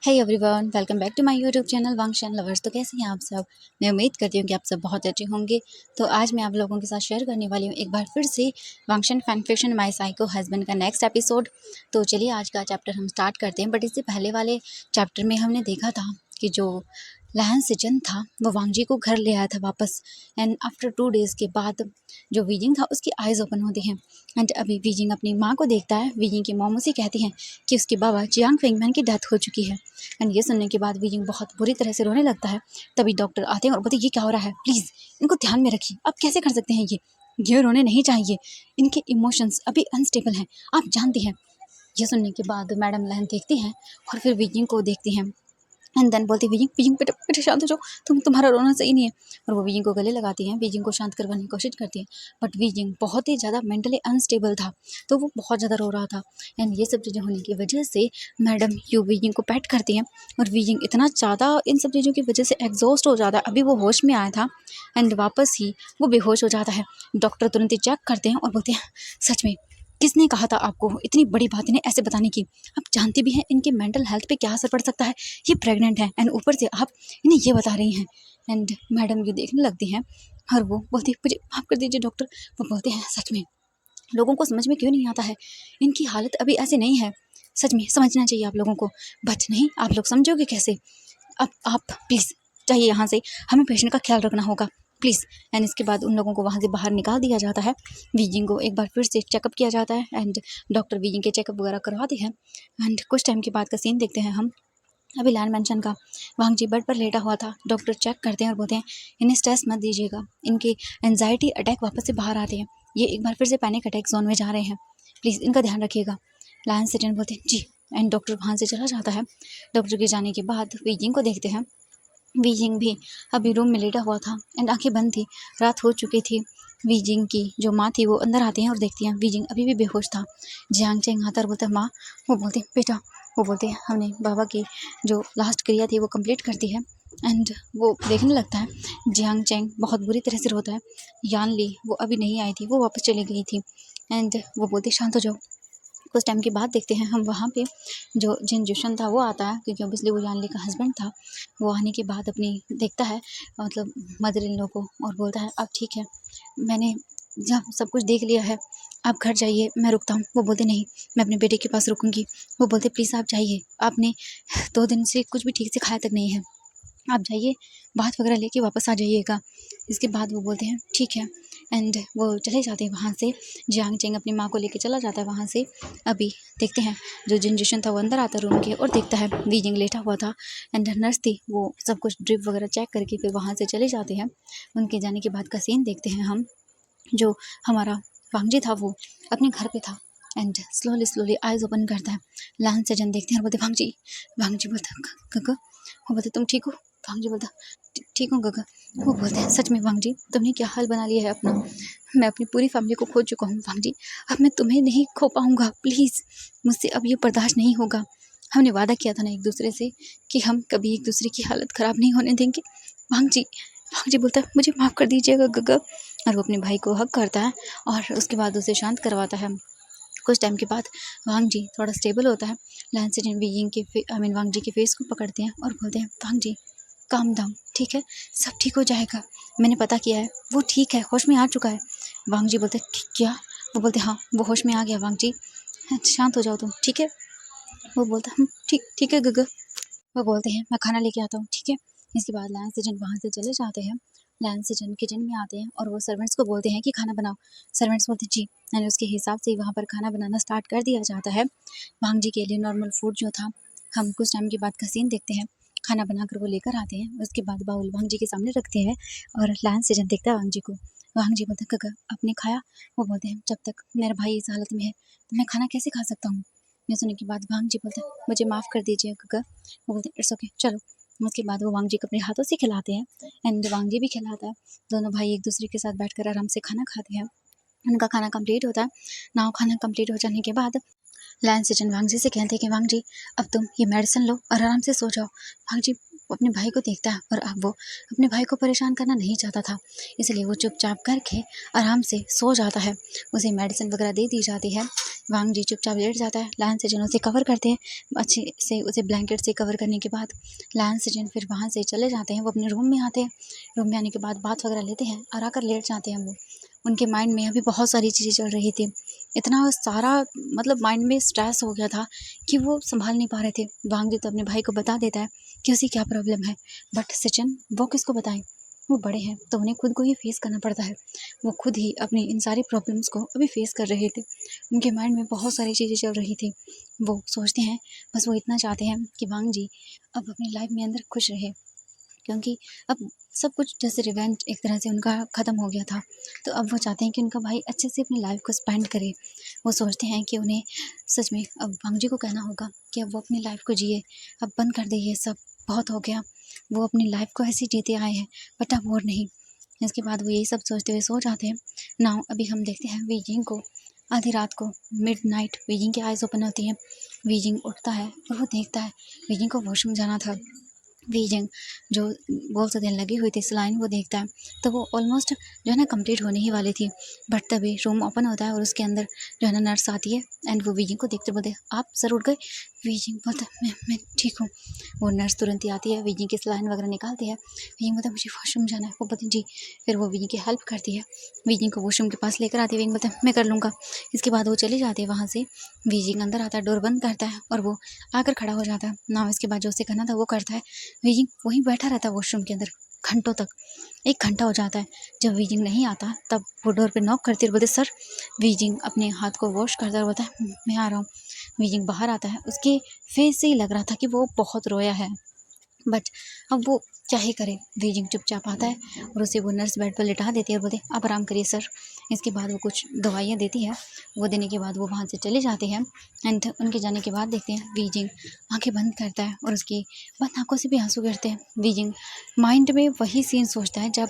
Hey everyone, welcome back to my YouTube channel Wangxian lovers. तो कैसे हैं आप सब? मैं उम्मीद करती हूँ कि आप सब बहुत अच्छे होंगे। तो आज मैं आप लोगों के साथ शेयर करने वाली हूँ एक बार फिर से Wangxian fan fiction my psycho husband का नेक्स्ट एपिसोड। तो चलिए आज का चैप्टर हम स्टार्ट करते हैं। बट इससे पहले वाले चैप्टर में हमने देखा था कि जो लहन सिजन था वो वांगजी को घर ले आया था वापस। एंड आफ्टर 2 डेज़ के बाद जो वीजिंग था उसकी आइज़ ओपन होती हैं। एंड अभी वीजिंग अपनी माँ को देखता है। वीजिंग की मॉम उसे कहती हैं कि उसके बाबा जियांग फेंगमैन की डेथ हो चुकी है। एंड ये सुनने के बाद वीजिंग बहुत बुरी तरह से रोने लगता है। तभी डॉक्टर आते हैं और बोलते ये क्या हो रहा है, प्लीज़ इनको ध्यान में रखिए, आप कैसे कर सकते हैं ये रोने नहीं चाहिए, इनके इमोशंस अभी अनस्टेबल हैं, आप जानती हैं। ये सुनने के बाद मैडम लहन देखती हैं और फिर वीजिंग को देखती हैं। एंड देन बोलती वीजिंग वीजिंग बेटा बेटा शांत हो जाओ, तुम्हारा रोना सही नहीं है। और वो वीजिंग को गले लगाती हैं, वीजिंग को शांत करवाने की कोशिश करती है। बट वीजिंग बहुत ही ज़्यादा मेंटली अनस्टेबल था, तो वो बहुत ज़्यादा रो रहा था। एंड ये सब चीज़ें होने की वजह से मैडम यू वीजिंग को पैट करती हैं। और वीजिंग इतना ज़्यादा इन सब चीज़ों की वजह से एग्जॉस्ट हो जाता है। अभी वो होश में आया था एंड वापस ही वो बेहोश हो जाता है। डॉक्टर तुरंत ही चेक करते हैं और बोलते हैं सच में किसने कहा था आपको इतनी बड़ी बात इन्हें ऐसे बताने की? आप जानती भी हैं इनके मेंटल हेल्थ पे क्या असर पड़ सकता है। ये प्रेग्नेंट है एंड ऊपर से आप इन्हें ये बता रही हैं। एंड मैडम ये देखने लगती हैं और वो बोलती है मुझे माफ़ कर दीजिए डॉक्टर। वो बोलते हैं सच में लोगों को समझ में क्यों नहीं आता है, इनकी हालत अभी ऐसी नहीं है, सच में समझना चाहिए आप लोगों को। बट नहीं, आप लोग समझोगे कैसे? अब आप प्लीज़ जाइए यहाँ से, हमें पेशेंट का ख्याल रखना होगा प्लीज़। एंड इसके बाद उन लोगों को वहाँ से बाहर निकाल दिया जाता है। वीजिंग को एक बार फिर से चेकअप किया जाता है एंड डॉक्टर वीजिंग के चेकअप वगैरह करवाते हैं। एंड कुछ टाइम के बाद का सीन देखते हैं हम अभी लैंड मेंशन का। वांगजी बेड पर लेटा हुआ था। डॉक्टर चेक करते हैं और बोलते हैं इन्हें स्ट्रेस मत दीजिएगा, इनके एंजाइटी अटैक वापस से बाहर आते हैं, ये एक बार फिर से पैनिक अटैक जोन में जा रहे हैं, प्लीज़ इनका ध्यान रखिएगा। लायन सिटन बोलते हैं जी। एंड डॉक्टर वहाँ से चला जाता है। डॉक्टर के जाने के बाद वीजिंग को देखते हैं। वीजिंग भी अभी रूम में लेटा हुआ था एंड आंखें बंद थी, रात हो चुकी थी। वीजिंग की जो माँ थी वो अंदर आती हैं और देखती हैं वीजिंग अभी भी बेहोश था। जियांग चेंग आता और बोलता है माँ। वो बोलते हैं बेटा, वो बोलते हैं हमने बाबा की जो लास्ट क्रिया थी वो कंप्लीट कर दी है। एंड वो देखने लगता है। जियांग चेंग बहुत बुरी तरह से रोता है। यान ली वो अभी नहीं आई थी, वो वापस चली गई थी। एंड वो बोलते शांत हो जाओ। कुछ टाइम के बाद देखते हैं हम वहाँ पे जो जिन जुशन था वो आता है, क्योंकि ऑब्वियसली वो यानली का हस्बैंड था। वो आने के बाद अपनी देखता है मतलब मदर इन लॉ को और बोलता है अब ठीक है, मैंने जब सब कुछ देख लिया है, आप घर जाइए, मैं रुकता हूँ। वो बोलते नहीं, मैं अपने बेटे के पास रुकूंगी। वो बोलते प्लीज़ आप जाइए, आपने 2 दिन से कुछ भी ठीक से खाया तक नहीं है, आप जाइए, बात वगैरह लेके वापस आ जाइएगा। इसके बाद वो बोलते हैं ठीक है। एंड वो चले जाते हैं वहाँ से। जियांग चेंग अपनी माँ को लेके चला जाता है वहाँ से। अभी देखते हैं जो जिन जिशन था वो अंदर आता है रूम के और देखता है वीजिंग लेटा हुआ था एंड नर्स थी वो सब कुछ ड्रिप वगैरह चेक करके फिर वहाँ से चले जाते हैं। उनके जाने के बाद का सीन देखते हैं हम। जो हमारा वांगजी था वो अपने घर पे था and slowly slowly eyes open करता है। लान से जन देखते हैं और बोलते वांगजी। वांगजी बोलता गगा। वो बोलते तुम ठीक हो? वांगजी बोलता ठीक हूँ गगा। वो बोलते हैं सच में वांगजी तुमने क्या हाल बना लिया है अपना, मैं अपनी पूरी फैमिली को खो चुका हूँ वांगजी, अब मैं तुम्हें नहीं खो पाऊँगा, प्लीज़ मुझसे अब ये बर्दाश्त नहीं होगा। हमने वादा किया था ना एक दूसरे से कि हम कभी एक दूसरे की हालत ख़राब नहीं होने देंगे वांगजी। वांगजी बोलता है मुझे माफ़ कर दीजिएगा गगा। और वो अपने भाई को हक करता है और उसके बाद उसे शांत करवाता है। कुछ टाइम के बाद वांगजी थोड़ा स्टेबल होता है। लैन से वीजिंग के वांगजी के फेस को पकड़ते हैं और बोलते हैं वांगजी काम डाउन, ठीक है, सब ठीक हो जाएगा, मैंने पता किया है, वो ठीक है, होश में आ चुका है। वांगजी बोलते क्या? वो बोलते हाँ वो होश में आ गया वांगजी, शांत हो जाओ तुम, ठीक है। वो बोलता ठीक ठीक है गगा। वो बोलते हैं मैं खाना लेके आता हूँ, ठीक है। इसके बाद लैन सिजन वहाँ से चले जाते हैं। लैन सिजन किचन में आते हैं और वो सर्वेंट्स को बोलते हैं कि खाना बनाओ। सर्वेंट्स बोलते हैं जी। मैंने उसके हिसाब से ही वहाँ पर खाना बनाना स्टार्ट कर दिया जाता है। वांगजी के लिए नॉर्मल फूड जो था, हम कुछ टाइम के बाद का सीन देखते हैं। खाना बनाकर वो लेकर आते हैं, उसके बाद बाउल वांगजी के सामने रखते हैं और लैन सिजन देखता है वांगजी को। वांगजी बोलते हैं काका आपने खाया? वो बोलते हैं जब तक मेरा भाई इस हालत में है तो मैं खाना कैसे खा सकता हूँ। ये सुनने के बाद वांगजी बोलते हैं मुझे माफ़ कर दीजिए काका। वो बोलते हैं इट्स ओके चलो। उसके बाद वो वांगजी को अपने हाथों से खिलाते हैं एंड वांगजी भी खिलाता है। दोनों भाई एक दूसरे के साथ बैठकर आराम से खाना खाते हैं। उनका खाना कंप्लीट होता है। नाउ खाना कंप्लीट हो जाने के बाद लैन सिजन वांगजी से कहते हैं कि वांगजी अब तुम ये मेडिसिन लो और आराम से सो जाओ। वांगजी वो अपने भाई को देखता है और अब वो अपने भाई को परेशान करना नहीं चाहता था, इसलिए वो चुपचाप करके आराम से सो जाता है। उसे मेडिसिन वगैरह दे दी जाती है। वांग जी चुपचाप लेट जाता है। लायन सेजन उसे कवर करते हैं अच्छे से, उसे ब्लैंकेट से कवर करने के बाद लायन सेजन फिर वहाँ से चले जाते हैं। वो अपने रूम में आते हैं। रूम में आने के बाद बात वगैरह लेते हैं और आकर लेट जाते हैं। वो उनके माइंड में अभी बहुत सारी चीज़ें चल रही थी। इतना सारा मतलब माइंड में स्ट्रेस हो गया था कि वो संभाल नहीं पा रहे थे। वांग जी तो अपने भाई को बता देता है कि उसे क्या प्रॉब्लम है, बट सचिन वो किसको बताएं, वो बड़े हैं तो उन्हें खुद को ही फेस करना पड़ता है। वो खुद ही अपनी इन सारी प्रॉब्लम्स को अभी फेस कर रहे थे। उनके माइंड में बहुत सारी चीज़ें चल रही थी। वो सोचते हैं, बस वो इतना चाहते हैं कि वांग जी अब अपनी लाइफ में अंदर खुश रहे, क्योंकि अब सब कुछ जैसे रिवेंज एक तरह से उनका ख़त्म हो गया था। तो अब वो चाहते हैं कि उनका भाई अच्छे से अपनी लाइफ को स्पेंड करे। वो सोचते हैं कि उन्हें सच में अब वांग जी को कहना होगा कि अब वो अपनी लाइफ को जिए, अब बंद कर दे ये सब, बहुत हो गया। वो अपनी लाइफ को ऐसे जीते आए हैं, बट अब और नहीं। इसके बाद वो यही सब सोचते हुए सो जाते हैं। नाउ अभी हम देखते हैं वीजिंग को। आधी रात को मिडनाइट वीजिंग की आइज़ ओपन होती हैं। वीजिंग उठता है और वो देखता है वीजिंग को वॉशरूम जाना था। वीजिंग जो बहुत से दिन लगी हुई थी सलाइन वो देखता है, तो वो ऑलमोस्ट जो है ना कंप्लीट होने ही वाली थी। बट तभी रूम ओपन होता है और उसके अंदर जो है ना नर्स आती है एंड वो वीजिंग को देखते बोलते, आप सर उठ गए? वीजिंग बोलता मैं ठीक हूँ। वो नर्स तुरंत ही आती है, वीजिंग की सलाइन वगैरह निकालती है। वीजिंग बोलता मुझे वॉशरूम जाना है। वो बोलते जी। फिर वो वीजिंग की हेल्प करती है, वीजिंग को वॉशरूम के पास लेकर आती है। वीजिंग बोलता मैं कर लूँगा। इसके बाद वो चली जाती है वहाँ से। वीजिंग अंदर आता है, डोर बंद करता है और वो आकर खड़ा हो जाता है। ना इसके बाद जो उसे करना था वो करता है। वीजिंग वहीं बैठा रहता है वॉशरूम के अंदर घंटों तक। 1 घंटा हो जाता है। जब वीजिंग नहीं आता तब वो डोर पे नॉक करती है और बोलते सर। वीजिंग अपने हाथ को वॉश करता है और बोलता है मैं आ रहा हूँ। वीजिंग बाहर आता है। उसके फेस से ही लग रहा था कि वो बहुत रोया है, बट अब वो क्या ही करे। वीजिंग चुपचाप आता है और उसे वो नर्स बेड पर लिटा देती है और बोलते आप आराम करिए सर। इसके बाद वो कुछ दवाइयाँ देती है। वो देने के बाद वो वहाँ से चले जाते हैं एंड उनके जाने के बाद देखते हैं वीजिंग आंखें बंद करता है और उसकी बंद आंखों से भी आंसू गिरते हैं। वीजिंग माइंड में वही सीन सोचता है जब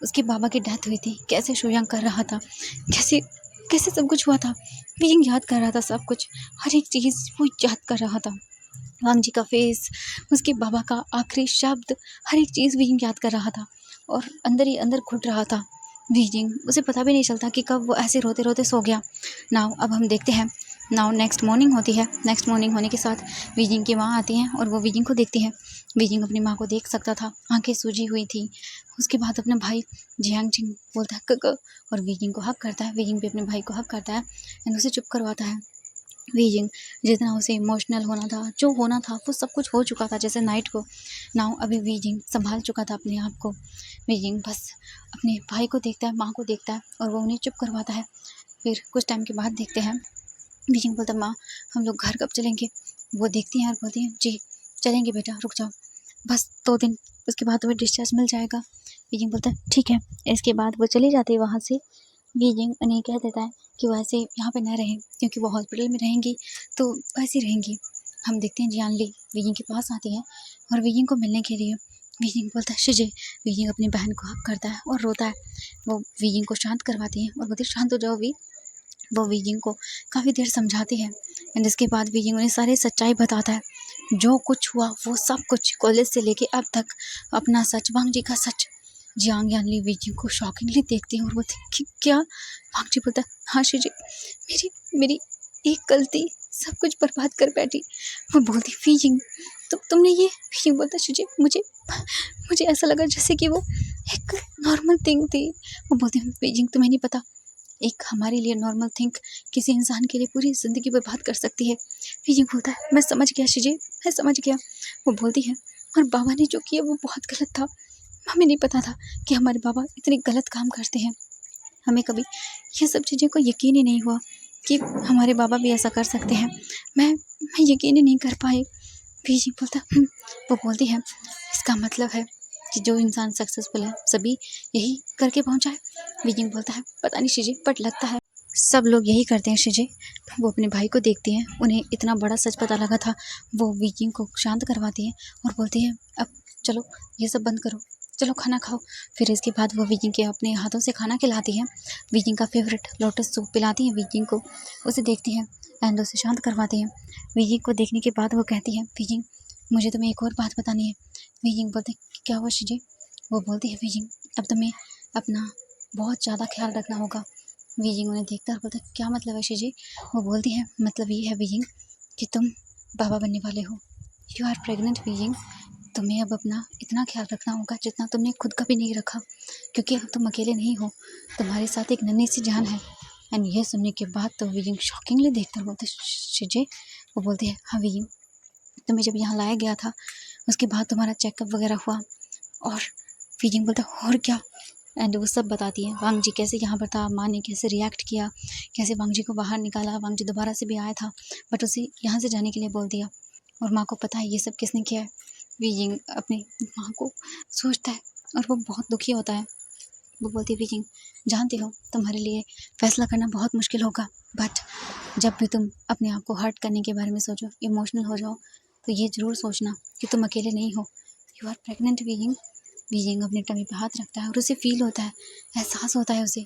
उसके बाबा की डेथ हुई थी, कैसे शोयंग कर रहा था, कैसे कैसे सब कुछ हुआ था। वीजिंग याद कर रहा था सब कुछ, हर एक चीज़ वो याद कर रहा था। वांग जी का फेस, उसके बाबा का आखिरी शब्द, हर एक चीज़ वीजिंग याद कर रहा था और अंदर ही अंदर घुट रहा था। वीजिंग उसे पता भी नहीं चलता कि कब वो ऐसे रोते रोते सो गया। नाउ अब हम देखते हैं। नाउ नेक्स्ट मॉर्निंग होती है। नेक्स्ट मॉर्निंग होने के साथ वीजिंग की माँ आती हैं और वो वीजिंग को देखती है। वीजिंग अपनी माँ को देख सकता था, आंखें सूजी हुई थी। उसके बाद अपना भाई जियांग जिंग बोलता है क और वीजिंग को हक करता है। वीजिंग भी अपने भाई को हक करता है एंड उसे चुप करवाता है। वीजिंग जितना उसे इमोशनल होना था, जो होना था वो सब कुछ हो चुका था जैसे नाइट को। नाउ अभी वीजिंग संभाल चुका था अपने आप को। वीजिंग बस अपने भाई को देखता है, माँ को देखता है और वो उन्हें चुप करवाता है। फिर कुछ टाइम के बाद देखते हैं वीजिंग बोलता माँ हम लोग घर कब चलेंगे? वो देखती हैं और बोलती हैं जी चलेंगे बेटा, रुक जाओ बस 2 दिन, उसके बाद तुम्हें डिस्चार्ज मिल जाएगा। वीजिंग बोलता है ठीक है। इसके बाद वो चली जाती है वहाँ से। वीजिंग उन्हें कह देता है कि वो ऐसे यहाँ पे ना रहें, क्योंकि वो हॉस्पिटल में रहेंगी तो ऐसी रहेंगी। हम देखते हैं जियानली वीजिंग के पास आती है और वीजिंग को मिलने के लिए। वीजिंग बोलता है शिजे। वीजिंग अपनी बहन को हक करता है और रोता है। वो वीजिंग को शांत करवाती है और बोलती है शांत हो जाओ वी। वो वीजिंग को काफ़ी देर समझाती है एंड इसके बाद वीजिंग उन्हें सारी सच्चाई बताता है, जो कुछ हुआ वो सब कुछ कॉलेज से लेके अब तक, अपना सच, वांग जी का सच। जियांग यानली वीजिंग को शॉकिंगली देखती है और बोलती है कि क्या? वांग जी बोलता है हाँ शिजी, मेरी मेरी एक गलती सब कुछ बर्बाद कर बैठी। वो बोलती वीजिंग तुमने ये। वीजिंग बोलता शिजी मुझे मुझे ऐसा लगा जैसे कि वो एक नॉर्मल थिंग थी। वो बोलती वीजिंग तुम्हें नहीं पता, एक हमारे लिए नॉर्मल थिंक किसी इंसान के लिए पूरी ज़िंदगी बर्बाद कर सकती है। वीजिंग बोलता है मैं समझ गया शिजे, मैं समझ गया। वो बोलती है और बाबा ने जो किया वो बहुत गलत था। हमें नहीं पता था कि हमारे बाबा इतने गलत काम करते हैं। हमें कभी ये सब चीज़ें को यकीन ही नहीं हुआ कि हमारे बाबा भी ऐसा कर सकते हैं। मैं यकीन ही नहीं कर पाई। वीजिंग बोलता वो बोलती है इसका मतलब है कि जो इंसान सक्सेसफुल है सभी यही करके पहुंचा है। वीजिंग बोलता है पता नहीं शिजे, बट लगता है सब लोग यही करते हैं शिजे। वो अपने भाई को देखती हैं, उन्हें इतना बड़ा सच पता लगा था। वो वीजिंग को शांत करवाती हैं और बोलती हैं अब चलो ये सब बंद करो, चलो खाना खाओ। फिर इसके बाद वो वीजिंग के अपने हाथों से खाना खिलाती हैं। वीजिंग का फेवरेट लोटस सूप पिलाती हैं वीजिंग को। उसे देखती हैं एंड उसे शांत करवाती हैं। वीजिंग को देखने के बाद वो कहती है वीजिंग मुझे तुम्हें एक और बात बतानी है। वीजिंग बोलते क्या हुआ शीजे? वो बोलती है वीजिंग अब तुम्हें अपना बहुत ज़्यादा ख्याल रखना होगा। वीजिंग उन्हें देखता है और बोलता है क्या मतलब है शीजे? वो बोलती है मतलब ये है वीजिंग कि तुम बाबा बनने वाले हो। You are pregnant Weezing. तुम्हें अब अपना इतना ख्याल रखना होगा जितना तुमने खुद का भी नहीं रखा, क्योंकि अब तुम अकेले नहीं हो, तुम्हारे साथ एक नन्ही सी जान है। एंड ये सुनने के बाद तो वीजिंग शॉकिंगली देखकर बोलते शीजे। वो बोलती है हाँ वीजिंग, तुम्हें जब यहाँ लाया गया था उसके बाद तुम्हारा चेकअप वगैरह हुआ। और वीजिंग बोलता और क्या? एंड वो सब बताती है वांग जी कैसे यहाँ पर था, माँ ने कैसे रिएक्ट किया, कैसे वांग जी को बाहर निकाला। वांग जी दोबारा से भी आया था बट उसे यहाँ से जाने के लिए बोल दिया, और माँ को पता है ये सब किसने किया है। वीजिंग अपनी माँ को सोचता है और वो बहुत दुखी होता है। वो बोलती है वीजिंग जानती हो तुम्हारे लिए फैसला करना बहुत मुश्किल होगा, बट जब भी तुम अपने आप को हर्ट करने के बारे में सोचो, इमोशनल हो जाओ, तो ये ज़रूर सोचना कि तुम अकेले नहीं हो। You are pregnant Weezing. Weezing अपनी टमी पे हाथ रखता है और उसे फील होता है, एहसास होता है उसे,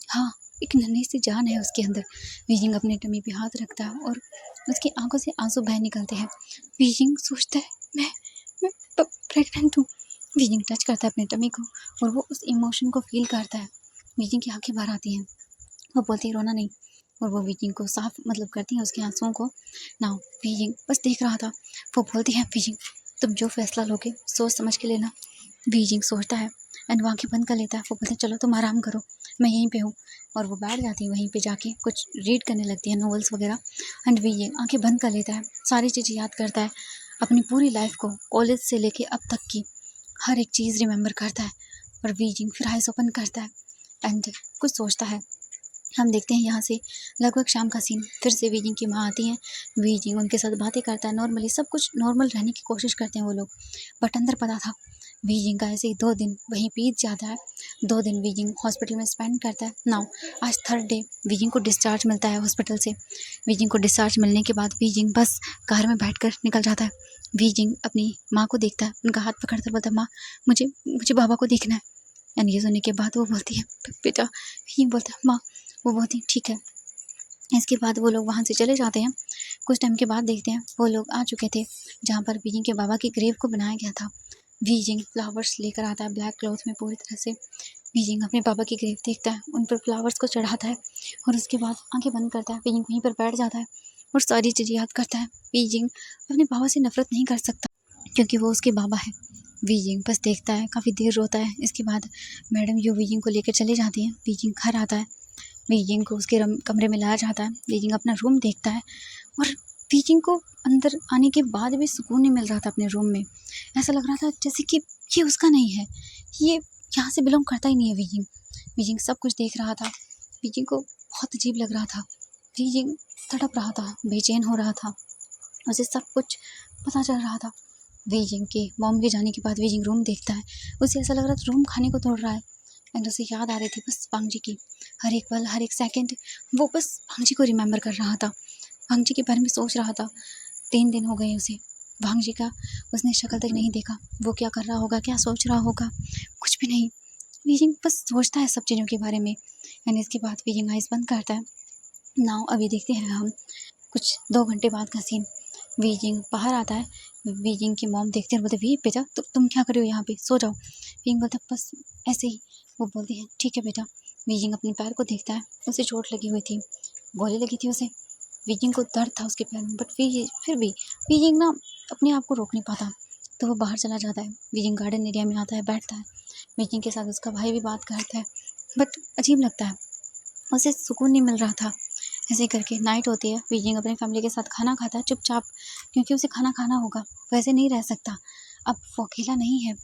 हाँ एक नन्ही सी जान है उसके अंदर। वीजिंग अपने टमी पे हाथ रखता है और उसकी आंखों से आंसू बह निकलते हैं। वीजिंग सोचता है मैं प्रेग्नेंट हूँ। वीजिंग टच करता है अपने टमी को और वो उस इमोशन को फील करता है। वीजिंग की आंखें बाहर आती हैं। वो बोलती है रोना नहीं, और वो वीजिंग को साफ मतलब करती है उसके आंसुओं को। ना वीजिंग बस देख रहा था। वो बोलती है वीजिंग तुम जो फैसला लोगे सोच समझ के लेना। वीजिंग सोचता है एंड वो आँखें बंद कर लेता है। वो बोलते हैं चलो तुम आराम करो, मैं यहीं पे हूँ। और वो बैठ जाती है वहीं पे जाके कुछ रीड करने लगती है, नॉवेल्स वगैरह। एंड वीजिंग आँखें बंद कर लेता है, सारी चीज़ें याद करता है, अपनी पूरी लाइफ को कॉलेज से लेके अब तक की हर एक चीज़ रिमेंबर करता है। और वीजिंग फिर आइज ओपन करता है एंड कुछ सोचता है। हम देखते हैं यहाँ से लगभग शाम का सीन। फिर से वीजिंग की माँ आती हैं। वीजिंग उनके साथ बातें करता है, नॉर्मली सब कुछ नॉर्मल रहने की कोशिश करते हैं वो लोग, बट अंदर पता था वीजिंग का ऐसे ही 2 दिन वहीं बीत जाता है। 2 दिन वीजिंग हॉस्पिटल में स्पेंड करता है। नाउ आज 3rd डे वीजिंग को डिस्चार्ज मिलता है हॉस्पिटल से। वीजिंग को डिस्चार्ज मिलने के बाद वीजिंग बस कार में बैठकर निकल जाता है। वीजिंग अपनी माँ को देखता है, उनका हाथ पकड़कर बोलता है माँ मुझे मुझे बाबा को देखना है। एंड ये सुनने के बाद वो बोलती है बेटा। वीजिंग बोलता है माँ। वो बोलती है ठीक है। इसके बाद वो लोग वहाँ से चले जाते हैं। कुछ टाइम के बाद देखते हैं वो लोग आ चुके थे जहाँ पर वीजिंग के बाबा की ग्रेव को बनाया गया था। वीजिंग फ्लावर्स लेकर आता है ब्लैक क्लॉथ में पूरी तरह से। वीजिंग अपने बाबा की ग्रेव देखता है, उन पर फ्लावर्स को चढ़ाता है और उसके बाद आंखें बंद करता है। वीजिंग वहीं पर बैठ जाता है और सारी चीज़ें याद करता है। वीजिंग अपने बाबा से नफरत नहीं कर सकता क्योंकि वो उसके बाबा है। वीजिंग बस देखता है, काफ़ी देर रोता है। इसके बाद मैडम जो वीजिंग को लेकर चले जाती हैं। वीजिंग घर आता है। वीजिंग को उसके कमरे में लाया जाता है। वीजिंग अपना रूम देखता है और वीजिंग को अंदर आने के बाद भी सुकून नहीं मिल रहा था अपने रूम में। ऐसा लग रहा था जैसे कि ये उसका नहीं है, ये यहाँ से बिलोंग करता ही नहीं है वीजिंग। वीजिंग सब कुछ देख रहा था। वीजिंग को बहुत अजीब लग रहा था। वीजिंग तड़प रहा था, बेचैन हो रहा था, उसे सब कुछ पता चल रहा था। वीजिंग के मॉम के जाने के बाद वीजिंग रूम देखता है। उसे ऐसा लग रहा था रूम खाने को तोड़ रहा है। एंड उसे याद आ रही थी बस वांग जी की, हर एक पल हर एक सेकंड वो बस वांग जी को रिमेंबर कर रहा था, वांग जी के बारे में सोच रहा था। 3 दिन हो गए उसे, वांग जी का उसने शक्ल तक नहीं देखा। वो क्या कर रहा होगा, क्या सोच रहा होगा, कुछ भी नहीं। वीजिंग बस सोचता है सब चीज़ों के बारे में। एंड इसके बाद वीजिंग आइज़ बंद करता है। नाउ अभी देखते हैं हम कुछ 2 घंटे बाद का सीन। वीजिंग बाहर आता है। वीजिंग की मॉम देखते हैं, बोलते वी बेटा तुम क्या कर रहे हो यहाँ पे, सो जाओ। वीजिंग बोलता बस ऐसे ही। वो बोलती है ठीक है बेटा। वीजिंग अपने पैर को देखता है, उसे चोट लगी हुई थी, गोली लगी थी उसे। वीजिंग को दर्द था उसके पैर में, बट फिर भी वीजिंग ना अपने आप को रोक नहीं पाता, तो वो बाहर चला जाता है। वीजिंग गार्डन एरिया में आता है, बैठता है। वीजिंग के साथ उसका भाई भी बात करता है, बट अजीब लगता है, उसे सुकून नहीं मिल रहा था। ऐसे करके नाइट होती है। वीजिंग अपनी फैमिली के साथ खाना खाता है चुपचाप, क्योंकि उसे खाना खाना होगा, वैसे नहीं रह सकता, अब वो अकेला नहीं है।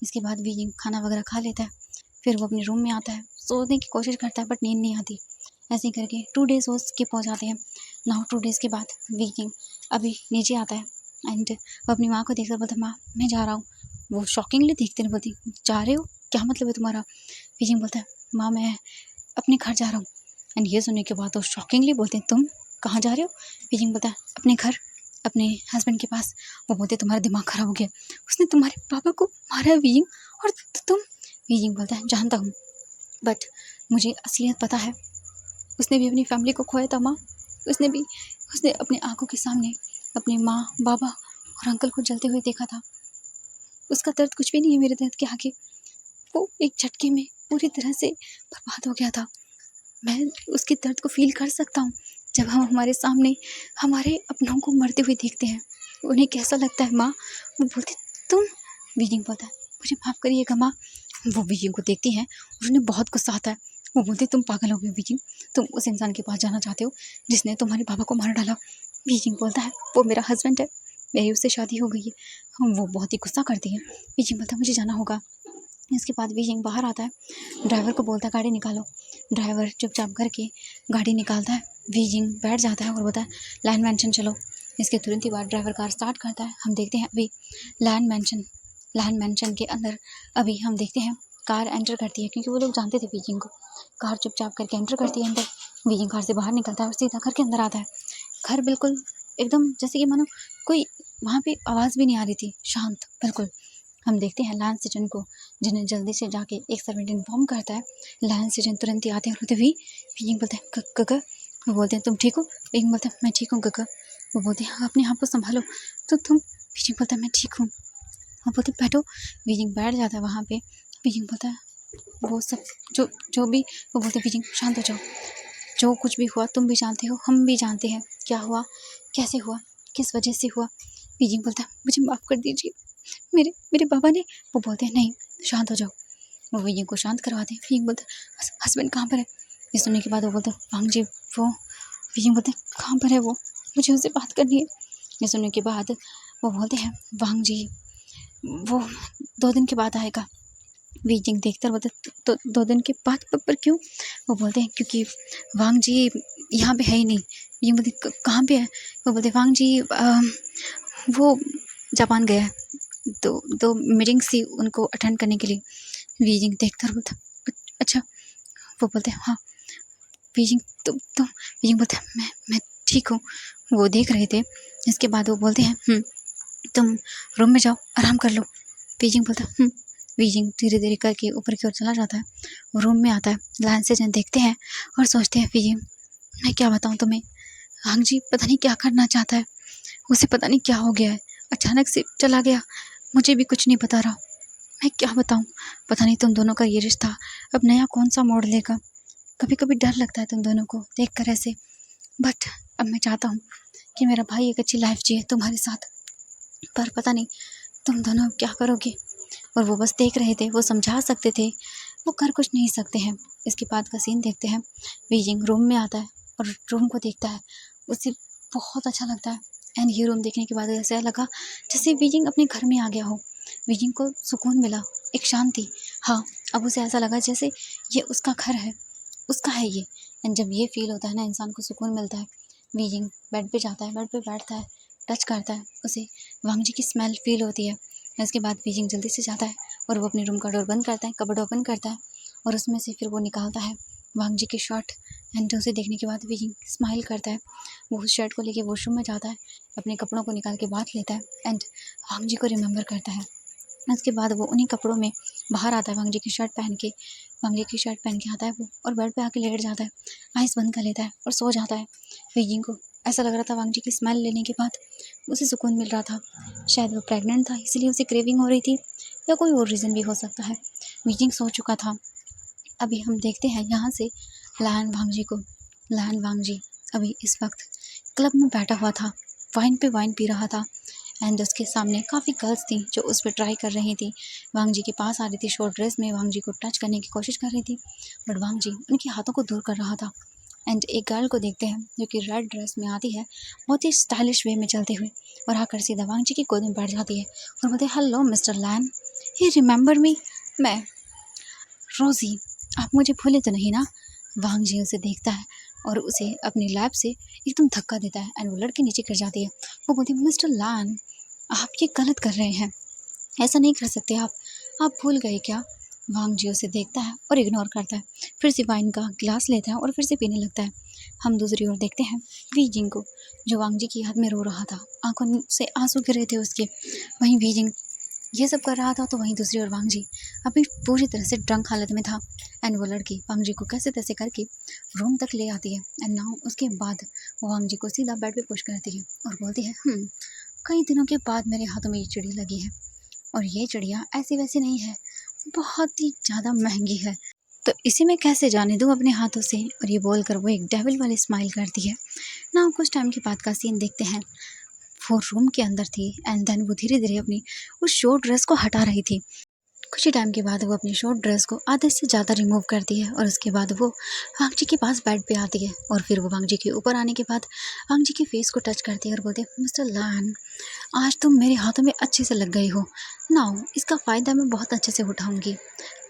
इसके बाद वीजिंग खाना वगैरह खा लेता है। फिर वो अपने रूम में आता है, सोने की कोशिश करता है बट नींद नहीं आती। ऐसे ही करके 2 डेज़ हो स्किप हो जाते हैं। नाउ 2 डेज़ के बाद वीजिंग अभी नीचे आता है एंड वो अपनी माँ को देखकर बोलता है माँ मैं जा रहा हूँ। वो शॉकिंगली देखते नहीं, बोलती जा रहे हो, क्या मतलब है तुम्हारा? वीजिंग बोलता है माँ मैं अपने घर जा रहा हूँ। एंड ये सुनने के बाद तो शॉकिंगली बोलते हैं तुम कहाँ जा रहे हो? वीजिंग बोलता है अपने घर, अपने हस्बैंड के पास। वो बोलते तुम्हारा दिमाग खराब हो गया, उसने तुम्हारे पापा को मारा है वीजिंग, और तुम। वीजिंग बोलता है जानता हूँ, बट मुझे असलियत पता है, उसने भी अपनी फैमिली को खोया था माँ। उसने अपनी आंखों के सामने अपनी माँ, बाबा और अंकल को जलते हुए देखा था। उसका दर्द कुछ भी नहीं है मेरे दर्द के आगे। वो एक झटके में पूरी तरह से बर्बाद हो गया था। मैं उसके दर्द को फील कर सकता हूँ। जब हम हमारे सामने हमारे अपनों को मरते हुए देखते हैं, उन्हें कैसा लगता है। माँ वो बोलती, तुम, बीजिंग बोलता है, मुझे माफ़ करिएगा माँ। वो बीजिंग को देखती हैं और उन्हें बहुत गुस्सा आता है। वो बोलती, तुम पागल हो गई बीजिंग, तुम उस इंसान के पास जाना चाहते हो जिसने तुम्हारे पापा को मार डाला। बीजिंग बोलता है, वो मेरा हस्बैंड है, मेरी उससे शादी हो गई है। वो बहुत ही गुस्सा करती है। बीजिंग बोलता है, मुझे जाना होगा। इसके बाद बीजिंग बाहर आता है, ड्राइवर को बोलता है गाड़ी निकालो। ड्राइवर चुपचाप करके गाड़ी निकालता है। बीजिंग बैठ जाता है और बोलता है, लैंड मैंशन चलो। इसके तुरंत ही बाद ड्राइवर कार स्टार्ट करता है। हम देखते हैं अभी लैंड मैंशन के अंदर अभी हम देखते हैं कार एंटर करती है, क्योंकि वो लोग जानते थे बीजिंग को। कार चुपचाप करके एंटर करती है अंदर। बीजिंग कार से बाहर निकलता है और सीधा घर के अंदर आता है। घर बिल्कुल एकदम जैसे कि मानो कोई वहाँ पे आवाज़ भी नहीं आ रही थी, शांत बिल्कुल। हम देखते हैं लैंस सिजन को, जिन्हें जल्दी से जाके एक सर्वेंट इन्फॉर्म करता है। लैंस सिजन तुरंत ही आते हैं और बोलते, बीजिंग बोलते हैं, गगा। वो बोलते हैं, तुम ठीक हो? बीजिंग बोलता है, मैं ठीक हूँ गगा। वो बोलते हैं, अपने आप को संभालो। तो तुम? बीजिंग बोलता है, मैं ठीक हूँ। वो बोलते, बैठो। बीजिंग बैठ जाता है वहाँ पे। बीजिंग बोलता है, वो सब जो भी, वो बोलते, बीजिंग शांत हो जाओ। जो कुछ भी हुआ तुम भी जानते हो, हम भी जानते हैं क्या हुआ, कैसे हुआ, किस वजह से हुआ। बीजिंग बोलता है, मुझे माफ़ कर दीजिए, मेरे बाबा ने। वो बोलते हैं, नहीं शांत हो जाओ। वो बीजिंग को शांत करवाते हैं। बीजिंग बोलता है, हस्बैंड कहाँ पर है? ये सुनने के बाद वो बोलते हैं, वांग जी वो। बीजिंग बोलते हैं, कहाँ पर है वो, मुझे उससे बात करनी है। ये सुनने के बाद वो बोलते हैं, वांग जी वो 2 दिन के बाद आएगा। बीजिंग देखते और बोलते, तो 2 दिन के बाद पर क्यों? वो बोलते हैं, क्योंकि वांग जी यहाँ पे है ही नहीं। बीजिंग बोलते, कहाँ पे है? वो बोलते, वांग जी वो जापान गया है, दो मीटिंग्स थी उनको अटेंड करने के लिए। बीजिंग देखता और बोलता, अच्छा। वो बोलते हैं, हाँ। बीजिंग तुम बीजिंग बोलता है, मैं ठीक हूँ। वो देख रहे थे। इसके बाद वो बोलते हैं, तुम रूम में जाओ, आराम कर लो। बीजिंग बोलता है, बीजिंग धीरे धीरे करके ऊपर की ओर चला जाता है। वो रूम में आता है। लैंस से देखते हैं और सोचते हैं, बीजिंग मैं क्या बताऊँ तुम्हें, वांग जी पता नहीं क्या करना चाहता है, उसे पता नहीं क्या हो गया है, अचानक से चला गया, मुझे भी कुछ नहीं बता रहा। मैं क्या बताऊँ, पता नहीं तुम दोनों का ये रिश्ता अब नया कौन सा मोड़ लेगा। कभी कभी डर लगता है तुम दोनों को देख कर ऐसे, बट अब मैं चाहता हूँ कि मेरा भाई एक अच्छी लाइफ जिए तुम्हारे साथ, पर पता नहीं तुम दोनों अब क्या करोगे। और वो बस देख रहे थे, वो समझा सकते थे, वो कर कुछ नहीं सकते हैं। इसके बाद का सीन देखते हैं। बीजिंग रूम में आता है और रूम को देखता है, उसे बहुत अच्छा लगता है। एंड ये रूम देखने के बाद ऐसा लगा जैसे बीजिंग अपने घर में आ गया हो। बीजिंग को सुकून मिला, एक शांति। हाँ, अब उसे ऐसा लगा जैसे ये उसका घर है, उसका है ये। एंड जब ये फील होता है ना, इंसान को सुकून मिलता है। बीजिंग बेड पे जाता है, बेड पे बैठता है, टच करता है, उसे वांग जी की स्मेल फील होती है। इसके बाद बीजिंग जल्दी से जाता है और वो अपने रूम का डोर बंद करता है, कबर्ड ओपन करता है और उसमें से फिर वो निकालता है वांग जी की शर्ट। एंड उसे देखने के बाद बीजिंग स्माइल करता है। वो उस शर्ट को लेके वॉशरूम में जाता है, अपने कपड़ों को निकाल के बांध लेता है एंड वांग जी को रिमेंबर करता है। उसके बाद वो उन्हीं कपड़ों में बाहर आता है, वांग जी की शर्ट पहन के आता है वो, और बेड पे आके लेट जाता है, आइस बंद कर लेता है और सो जाता है। बीजिंग को ऐसा लग रहा था वांग जी की स्मेल लेने के बाद उसे सुकून मिल रहा था। शायद वो प्रेग्नेंट था, इसलिए उसे क्रेविंग हो रही थी, या कोई और रीज़न भी हो सकता है। बीजिंग सो चुका था। अभी हम देखते हैं यहाँ से लैन वांग जी अभी इस वक्त क्लब में बैठा हुआ था, वाइन पे वाइन पी रहा था। एंड उसके सामने काफ़ी गर्ल्स थी जो उस पर ट्राई कर रही थी, वांग जी के पास आ रही थी, शॉर्ट ड्रेस में वांग जी को टच करने की कोशिश कर रही थी, बट वांग जी उनके हाथों को दूर कर रहा था। एंड एक गर्ल को देखते हैं जो कि रेड ड्रेस में आती है, बहुत ही स्टाइलिश वे में चलते हुए, और आकर सीधा वांग जी की गोद में बैठ जाती है और बोलते, हेलो मिस्टर लैन, ही रिमेंबर मी, मैं रोज़ी, आप मुझे भूले तो नहीं ना। वांग जी उसे देखता है और उसे अपनी लैब से एकदम धक्का देता है एंड वो लड़की नीचे गिर जाती है। वो बोलती है, मिस्टर लैन आप ये गलत कर रहे हैं, ऐसा नहीं कर सकते आप भूल गए क्या। वांग जी उसे देखता है और इग्नोर करता है, फिर से वाइन का गिलास लेता है और फिर से पीने लगता है। हम दूसरी ओर देखते हैं वीजिंग को, जो वांग जी की याद में रो रहा था, आंखों से आंसू गिर रहे थे उसके। वहीं वीजिंग ये सब कर रहा था, तो वहीं दूसरी ओर वांग जी अभी पूरी तरह से ड्रंक हालत में था। एंड वो लड़की वांग जी को कैसे तैसे करके रूम तक ले आती है। एंड नाउ उसके बाद वो वांग जी को सीधा बेड पे पुश करती है और बोलती है, कई दिनों के बाद मेरे हाथों में ये चिड़ी लगी है और ये चिड़िया ऐसी वैसी नहीं है, बहुत ही ज़्यादा महंगी है, तो इसे मैं कैसे जाने दूँ अपने हाथों से। और ये बोलकर वो एक डेविल वाली स्माइल करती है ना। कुछ टाइम के बाद का सीन देखते हैं। वो रूम के अंदर थी एंड देन वो धीरे धीरे अपनी उस शॉर्ट ड्रेस को हटा रही थी। कुछ ही टाइम के बाद वो अपनी शॉर्ट ड्रेस को आधे से ज़्यादा रिमूव करती है और उसके बाद वो वांगजी के पास बेड पे आती है और फिर वो वांगजी के ऊपर आने के बाद वांगजी के फेस को टच करती है और बोलते हैं, मिस्टर लैन, आज तुम मेरे हाथों में अच्छे से लग गई हो। नाउ इसका फ़ायदा मैं बहुत अच्छे से उठाऊंगी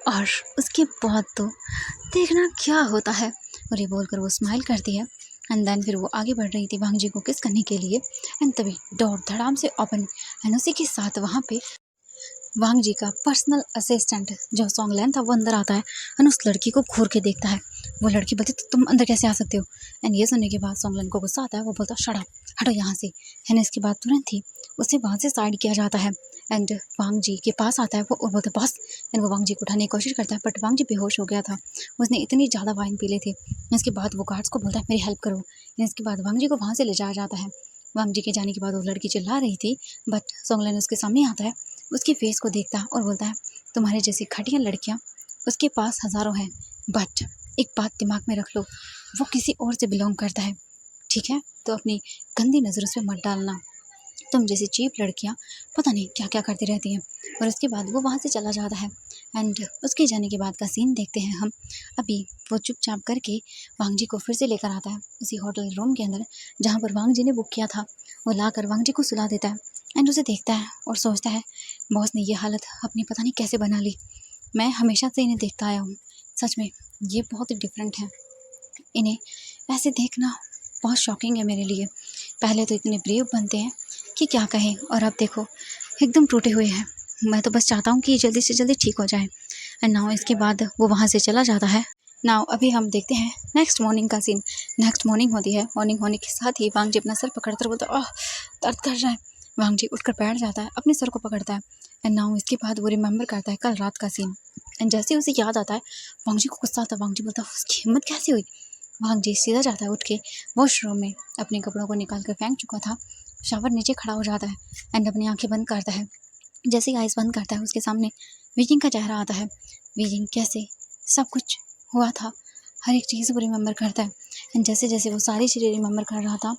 और उसके बाद तो देखना क्या होता है। और ये बोलकर वो स्माइल करती है एंड देन फिर वो आगे बढ़ रही थी वांगजी को किस करने के लिए एंड तभी डोर धड़ाम से ओपन एंड उसी के साथ वहाँ पे वांगजी का पर्सनल असिस्टेंट जो सॉन्गलैन था वो अंदर आता है एंड उस लड़की को घूर के देखता है। वो लड़की बोलती तो तुम अंदर कैसे आ सकते हो। एंड ये सुनने के बाद सॉन्गलैन को गुस्सा आता है। वो बोलता शट अप, हटो यहाँ से। एंड इसके बाद तुरंत ही उसे वहाँ से साइड किया जाता है एंड वांगजी के पास आता है वो और बोलता बस। एंड वो वांगजी को उठाने की कोशिश करता है बट वांगजी बेहोश हो गया था, उसने इतनी ज़्यादा वाइन पी ली थी। इसके बाद वो गार्ड्स को बोलता है मेरी हेल्प करो। इसके बाद वांगजी को वहाँ से ले जाया जाता है। वांगजी के जाने के बाद वो लड़की चिल्ला रही थी बट सॉन्गलैन उसके सामने आता है, उसके फेस को देखता है और बोलता है तुम्हारे जैसी घटिया लड़कियां उसके पास हज़ारों हैं बट एक बात दिमाग में रख लो, वो किसी और से बिलोंग करता है, ठीक है। तो अपनी गंदी नज़र उस पर मत डालना, तुम जैसी चीप लड़कियां पता नहीं क्या क्या करती रहती हैं। और उसके बाद वो वहाँ से चला जाता है एंड उसके जाने के बाद का सीन देखते हैं हम। अभी वो चुपचाप करके वांगजी को फिर से लेकर आता है उसी होटल रूम के अंदर जहाँ पर वांगजी ने बुक किया था। वो लाकर वांगजी को सुला देता है एंड उसे देखता है और सोचता है बॉस ने ये हालत अपनी पता नहीं कैसे बना ली। मैं हमेशा से इन्हें देखता आया हूँ, सच में ये बहुत ही डिफरेंट है। इन्हें ऐसे देखना बहुत शॉकिंग है मेरे लिए। पहले तो इतने ब्रेव बनते हैं कि क्या कहें और अब देखो एकदम टूटे हुए हैं। मैं तो बस चाहता हूँ कि जल्दी से जल्दी ठीक हो जाए। एंड नाउ इसके बाद वो वहाँ से चला जाता है। नाउ अभी हम देखते हैं नेक्स्ट मॉर्निंग का सीन। नेक्स्ट मॉर्निंग होती है, मॉर्निंग होने के साथ ही वांगजी अपना सर पकड़कर बोलता है दर्द कर रहा है। वांगजी उठकर बैठ जाता है, अपने सर को पकड़ता है एंड नाउ इसके बाद वो रिमेंबर करता है कल रात का सीन। एंड जैसे उसे याद आता है वांगजी को गुस्सा आता है। वांगजी बोलता है उसकी हिम्मत कैसे हुई। वांगजी सीधा जाता है उठ के वॉशरूम में, अपने कपड़ों को निकाल कर फेंक चुका था, शावर नीचे खड़ा हो जाता है एंड अपनी आंखें बंद करता है। जैसे ही आइज़ बंद करता है उसके सामने वीजिंग का चेहरा आता है। वीजिंग कैसे सब कुछ हुआ था, हर एक चीज़ को रिमेंबर करता है एंड जैसे जैसे वो सारी चीज़ें रिमेंबर कर रहा था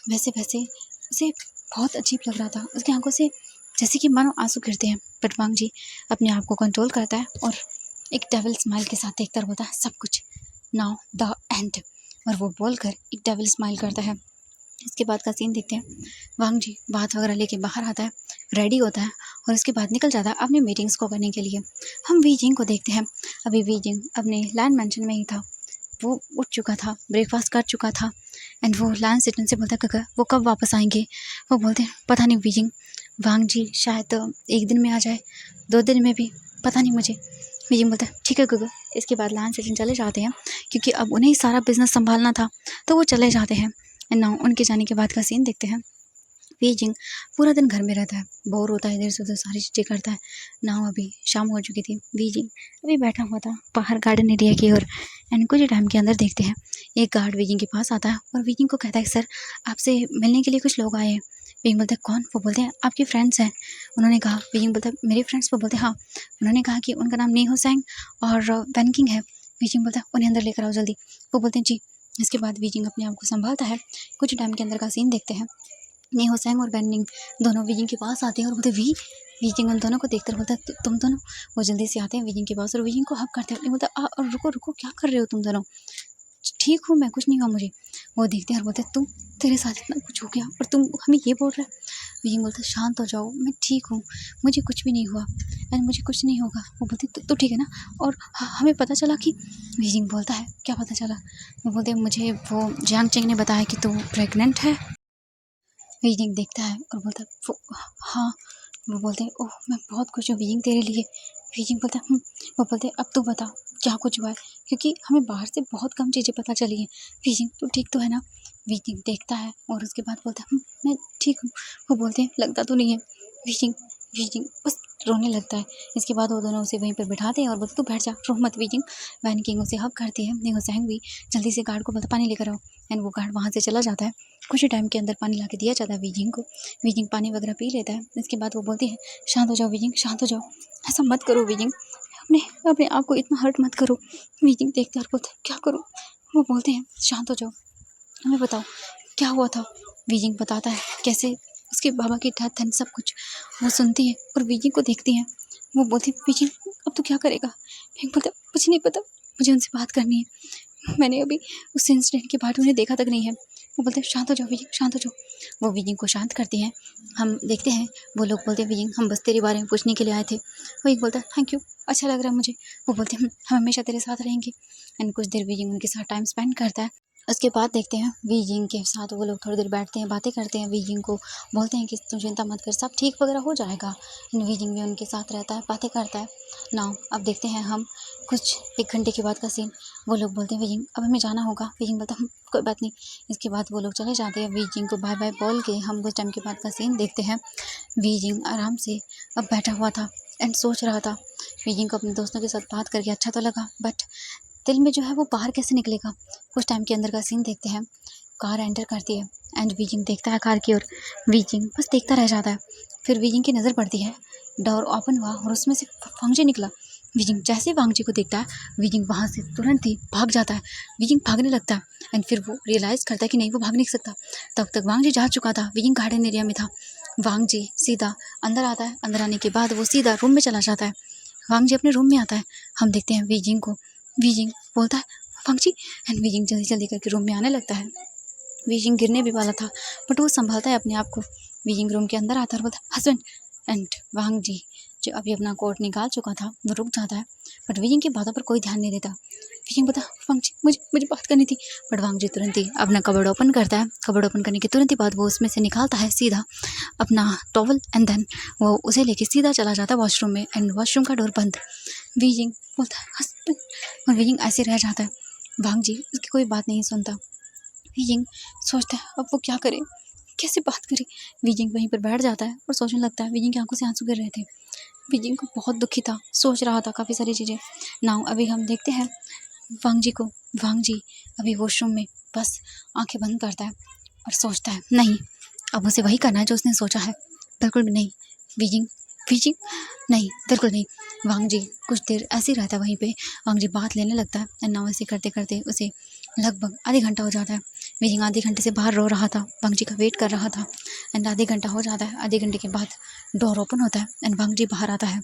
वैसे वैसे उसे बहुत अजीब लग रहा था। उसकी आंखों से जैसे कि मानो आंसू गिरते हैं बट वांगजी अपने आप को कंट्रोल करता है और एक डेविल स्माइल के साथ देखकर बोलता है सब कुछ नाउ द एंड। और वो बोलकर एक डेविल स्माइल करता है। इसके बाद का सीन देखते हैं। वांगजी बात वगैरह लेके बाहर आता है, रेडी होता है और उसके बाद निकल जाता है अपनी मीटिंग्स को करने के लिए। हम वीजिंग को देखते हैं। अभी वीजिंग अपने लैंड मेंशन में ही था, वो उठ चुका था, ब्रेकफास्ट कर चुका था एंड वो लैंड सिटन से बोलता है काका वो कब वापस आएंगे। वो बोलते हैं पता नहीं वीजिंग, वांगजी शायद एक दिन में आ जाए, 2 दिन में भी, पता नहीं मुझे। वीजिंग बोलता है ठीक है काका। इसके बाद लैंड सिटन चले जाते हैं क्योंकि अब उन्हें ही सारा बिजनेस संभालना था, तो वो चले जाते हैं। एंड नाउ उनके जाने के बाद का सीन देखते हैं। वीजिंग पूरा दिन घर में रहता है, बोर होता है, इधर से उधर सारी चीज़ें करता है। नाउ अभी शाम हो चुकी थी। वीजिंग अभी बैठा हुआ था बाहर गार्डन एरिया की ओर एंड कुछ टाइम के अंदर देखते हैं एक गार्ड वीजिंग के पास आता है और वीजिंग को कहता है सर आपसे मिलने के लिए कुछ लोग आए हैं। वीजिंग बोलता है कौन। वो बोलते हैं आपके फ्रेंड्स हैं। उन्होंने कहा। वीजिंग बोलता है मेरे फ्रेंड्स। वो बोलते हैं हाँ। उन्होंने कहा कि उनका नाम नीहो सेंग और वैनकिंग है। वीजिंग बोलता है उन्हें अंदर लेकर आओ जल्दी। वो बोलते हैं जी। इसके बाद वीजिंग अपने आप को संभालता है। कुछ टाइम के अंदर का सीन देखते हैं। नीहो सेंग और वैनिंग दोनों वीजिंग के पास आते हैं और बोलते वीजिंग उन दोनों को देखकर बोलता है तुम दोनों। वो जल्दी से आते हैं वीजिंग के पास और वीजिंग को हक करते हैं। बोलता है और रुको रुको क्या कर रहे हो तुम दोनों। ठीक हूँ मैं, कुछ नहीं हुआ मुझे। वो देखते हैं और बोलते तुम, तेरे साथ इतना कुछ हो गया और तुम हमें ये बोल रहे। वीजिंग बोलता है शांत हो जाओ, मैं ठीक हूँ, मुझे कुछ भी नहीं हुआ एंड मुझे कुछ नहीं होगा। वो बोलते तो ठीक है ना। और हमें पता चला कि। वीजिंग बोलता है क्या पता चला। वो बोलते मुझे वो जियांग चेंग ने बताया कि तू प्रेग्नेंट है। वीजिंग देखता है और बोलता है वो हाँ। वो बोलते हैं ओह मैं बहुत खुश हूँ वीजिंग तेरे लिए। वीजिंग बोलता है वो बोलते हैं अब तू बता क्या कुछ हुआ है, क्योंकि हमें बाहर से बहुत कम चीज़ें पता चली हैं। वीजिंग तू ठीक तो है ना। वीजिंग देखता है और उसके बाद बोलता है मैं ठीक हूँ। वो बोलते हैं लगता तो नहीं है। वीजिंग वीजिंग बस रोने लगता है। इसके बाद वो दोनों उसे वहीं पर बिठाते हैं और बोलते तू बैठ जा, रो मत वीजिंग। वैन किंग उसे हक करती है। निंग होसैंग भी जल्दी से गार्ड को बोलता पानी लेकर आओ, एंड वो गार्ड वहाँ से चला जाता है। कुछ ही टाइम के अंदर पानी ला के दिया जाता है वीजिंग को। वीजिंग पानी वगैरह पी लेता है। इसके बाद वो बोलती है शांत हो जाओ वीजिंग, शांत हो जाओ, ऐसा मत करो वीजिंग, अपने अपने आप को इतना हर्ट मत करो। वीजिंग देखते और बोलते क्या करूँ। वो बोलते हैं शांत हो जाओ, हमें बताओ क्या हुआ था। वीजिंग बताता है कैसे उसके बाबा की डेथ एंड सब कुछ। वो सुनती है और वीजिंग को देखती है। वो बोलती है वीजिंग अब तो क्या करेगा। वीजिंग बोलता कुछ नहीं पता, मुझे उनसे बात करनी है, मैंने अभी उस इंसिडेंट के बाद उन्हें देखा तक नहीं है। वो बोलते हैं शांत हो जाओ वीजिंग, शांत हो जाओ। वो वीजिंग को शांत करती हैं। हम देखते हैं वो लोग बोलते हैं वीजिंग हम बस तेरे बारे में पूछने के लिए आए थे। वो एक बोलता है थैंक यू, अच्छा लग रहा है मुझे। वो बोलते हैं हम हमेशा तेरे साथ रहेंगे। एंड कुछ देर वीजिंग उनके साथ टाइम स्पेंड करता है। उसके बाद देखते हैं वीजिंग के साथ वो लोग थोड़ी देर बैठते हैं, बातें करते हैं। वीजिंग को बोलते हैं कि तुम चिंता मत कर, सब ठीक वगैरह हो जाएगा। वीजिंग भी उनके साथ रहता है, बातें करता है। नाउ अब देखते हैं हम कुछ 1 घंटे के बाद का सीन। वो लोग बोलते हैं वीजिंग अब हमें जाना होगा। वीजिंग बोलता कोई बात नहीं। इसके बाद वो लोग चले जाते हैं। वीजिंग को बाय बाय बोल के हम कुछ टाइम के बाद का सीन देखते हैं। वीजिंग आराम से अब बैठा हुआ था एंड सोच रहा था। वीजिंग को अपने दोस्तों के साथ बात करके अच्छा तो लगा, बट दिल में जो है वो बाहर कैसे निकलेगा। कुछ टाइम के अंदर का सीन देखते हैं। कार एंटर करती है एंड वीजिंग देखता है कार की ओर। वीजिंग बस देखता रह जाता है। फिर वीजिंग की नज़र पड़ती है, डोर ओपन हुआ और उसमें से वांगजी निकला। वीजिंग जैसे ही वांगजी को देखता है, वीजिंग वहाँ से तुरंत ही भाग जाता है। वीजिंग भागने लगता है एंड फिर वो रियलाइज़ करता है कि नहीं वो भाग नहीं सकता। तब तक वांगजी जा चुका था। वीजिंग गार्डन एरिया में था। वांगजी सीधा अंदर आता है। अंदर आने के बाद वो सीधा रूम में चला जाता है। वांगजी अपने रूम में आता है। हम देखते हैं वीजिंग को। वीजिंग बोलता है वांगजी, एंड वीजिंग जल्दी जल्दी करके रूम में आने लगता है। वीजिंग गिरने भी वाला था बट वो संभालता है अपने आप को। वीजिंग रूम के अंदर आता है और बोलता है हस्बैंड। एंड वांगजी जो अभी अपना कोट निकाल चुका था वो रुक जाता है, बट वीजिंग की बातों पर कोई ध्यान नहीं देता। वीजिंग बोलता वांगजी मुझे मुझे बात करनी थी, बट वांगजी तुरंत ही अपना कबर्ड ओपन करता है। कबर्ड ओपन करने के तुरंत ही बाद वो उसमें से निकालता है सीधा अपना टॉवल एंड देन वो उसे लेके सीधा चला जाता है वॉशरूम में। एंड वॉशरूम का डोर बंद। वीजिंग बोलता है हस्बैंड, और वीजिंग ऐसे रह जाता है। वांगजी उसकी कोई बात नहीं सुनता। वीजिंग सोचता है अब वो क्या करे, कैसे बात करे। वीजिंग वहीं पर बैठ जाता है और सोचने लगता है। वीजिंग की आंखों से आंसू गिर रहे थे। वीजिंग को बहुत दुखी था, सोच रहा था काफ़ी सारी चीज़ें। नाउ अभी हम देखते हैं वांगजी को। वांगजी अभी वॉशरूम में बस आंखें बंद करता है और सोचता है नहीं अब उसे वही करना है जो उसने सोचा है। बिल्कुल भी नहीं वीजिंग, वीजिंग नहीं, बिल्कुल नहीं। वांगजी कुछ देर ऐसे ही रहता है वहीं पे। वांगजी बात लेने लगता है एंड नाउ ऐसे करते करते उसे लगभग आधे घंटा हो जाता है। वीजिंग आधे घंटे से बाहर रो रहा था, वांगजी का वेट कर रहा था। एंड आधे घंटा हो जाता है। आधे घंटे के बाद डोर ओपन होता है एंड वांगजी बाहर आता है।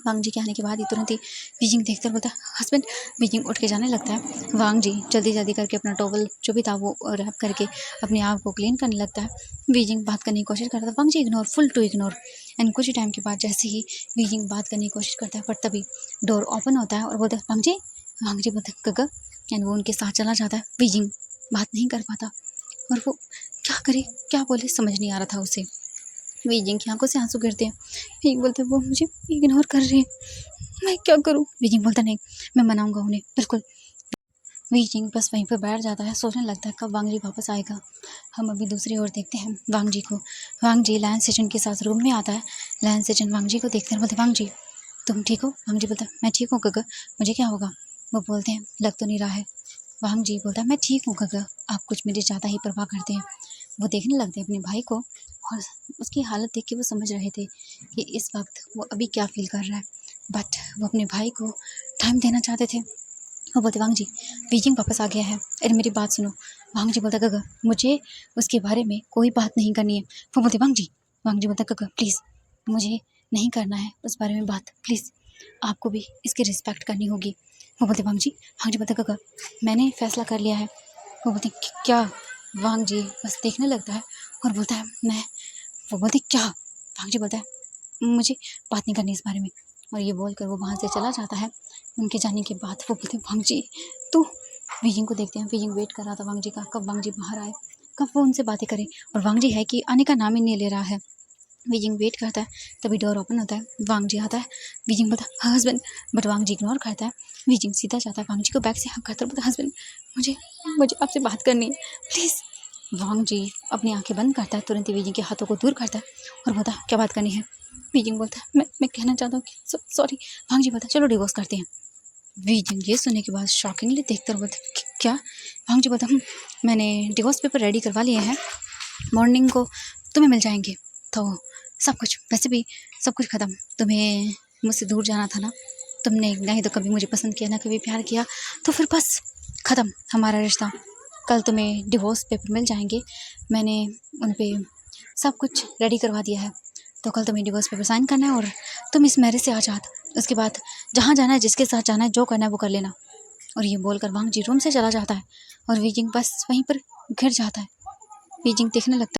वांगजी के आने के बाद ही तुरंत ही वीजिंग देखकर बोलता है हस्बैंड। वीजिंग उठ के जाने लगता है। वांगजी जल्दी जल्दी करके अपना टॉवल जो भी था वो रैप करके अपने आप को क्लीन करने लगता है। वीजिंग बात करने की कोशिश करता है, Wangji ignore, full to ignore. And कुछ ही टाइम के बाद जैसे ही वीजिंग बात करने की कोशिश करता है, बट तभी डोर ओपन होता है और बोलता है वांगजी। वांगजी बोलता है गगा, एंड वो उनके साथ चला जाता है। वीजिंग बात नहीं कर पाता और वो क्या करे क्या बोले समझ नहीं आ रहा था उसे। वीजिंग की आंखों से आंसू गिरते हैं। वीजिंग बोलते वो मुझे इग्नोर कर रहे हैं, मैं क्या करूं। वीजिंग बोलता नहीं मैं मनाऊंगा उन्हें बिल्कुल। वीजिंग बस वहीं पर बैठ जाता है, सोचने लगता है कब वांगजी वापस आएगा। हम अभी दूसरी ओर देखते हैं वांगजी को। वांगजी लैन सेजन के साथ रूम में आता है। लैन सेजन वांगजी को देखते हैं, बोलते वांगजी तुम ठीक हो। वांगजी बोलता मैं ठीक हूँ गगा, मुझे क्या होगा। वो बोलते हैं लग तो नहीं रहा है। वांगजी बोलता मैं ठीक हूँ गगा, आप कुछ मेरी ज़्यादा ही परवाह करते हैं। वो देखने लगते हैं अपने भाई को और उसकी हालत देख के वो समझ रहे थे कि इस वक्त वो अभी क्या फील कर रहा है, बट वो अपने भाई को टाइम देना चाहते थे। वो बोलते वांगजी वीजिंग वापस आ गया है, अरे मेरी बात सुनो। वांगजी बोलता गगा मुझे उसके बारे में कोई बात नहीं करनी है। वो बोलते वांगजी। वांगजी बोलता गगा प्लीज़ मुझे नहीं करना है उस बारे में बात, प्लीज़ आपको भी इसकी रिस्पेक्ट करनी होगी। वो बोलते वांगजी। वांगजी बोलता गगा मैंने फ़ैसला कर लिया है। वो बोलते क्या। वांगजी बस देखने लगता है और बोलता है मैं। वो बोलते क्या। वांगजी बोलता है मुझे बात नहीं करनी इस बारे में, और ये बोलकर वो वहाँ से चला जाता है। उनके जाने के बाद वो बोलते वांगजी तो वीजिंग को देखते हैं। वीजिंग वेट कर रहा था वांगजी का, कब वांगजी बाहर आए, कब वो उनसे बातें करे, और वांगजी है कि आने का नाम ही नहीं ले रहा है। वीजिंग वेट करता है, तभी डोर ओपन होता है, वांगजी आता है। वीजिंग बोलता है हस्बैंड, बट वांगजी इग्नोर करता है। वीजिंग सीधा जाता है वांगजी को बैक से हक करता है, बोलता है हस्बैंड मुझे मुझे आपसे बात करनी है प्लीज़। वांगजी अपनी आंखें बंद करता है, तुरंत ही वीजिंग के हाथों को दूर करता है और बोलता है क्या बात करनी है। वीजिंग बोलता है मैं कहना चाहता हूँ कि सॉरी। वांग जी बोलता है चलो डिवोर्स करते हैं। वीजिंग ये सुनने के बाद शॉकिंगली देखते हुए बोलते क्या? वांग जी बोलता मैंने डिवोर्स पेपर रेडी करवा लिए हैं, मॉर्निंग को तुम्हें मिल जाएंगे। तो सब कुछ वैसे भी सब कुछ ख़त्म। तुम्हें मुझसे दूर जाना था ना, तुमने नहीं तो कभी मुझे पसंद किया ना कभी प्यार किया, तो फिर बस ख़त्म हमारा रिश्ता। कल तुम्हें डिवोर्स पेपर मिल जाएंगे, मैंने उन पे सब कुछ रेडी करवा दिया है। तो कल तुम्हें डिवोर्स पेपर साइन करना है और तुम इस मैरिज से आज़ाद। उसके बाद जहाँ जाना है, जिसके साथ जाना है, जो करना है वो कर लेना। और ये बोलकर वांग जी रूम से चला जाता है और वीजिंग बस वहीं पर घिर जाता है। वीजिंग देखने लगता है